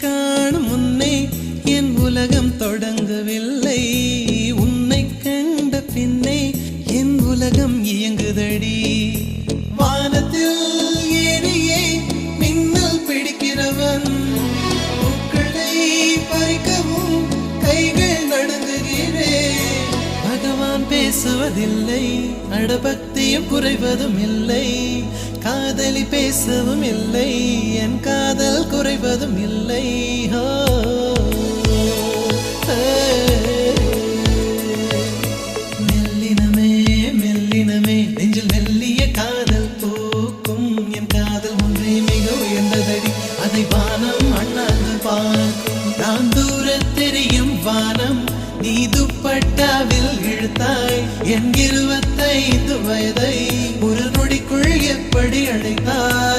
காணும் முன்னே என் உலகம் தொடங்கவில்லை. உன்னை கண்ட பின்னே என் உலகம் இயங்குதடி. வானத்தில் ஏறியே மின்னல் பிடிக்கிறவன் பூக்களை பறிக்கவும் கைகள் நடுங்குகிறேன். பகவான் பேசுவதில்லை, அடபக்தியும் குறைவதும் இல்லை. காதலி பேசவும் இல்லை, என் காதல் குறைவதும் இல்லை. மெல்லினமே மெல்லினமே நெஞ்சில் மெல்லிய காதல் பூக்கும். என் காதல் ஒன்றே மிக உயர்ந்ததடி, அதை வானம் அண்ணாந்து பார்க்கும். நான் தூர தெரியும் வானம், நீ துப்பட்டாவில் இழுத்தாய் என் 25 வயதை ஒரு நொடிக்குள் எப்படி அழைத்தாய்?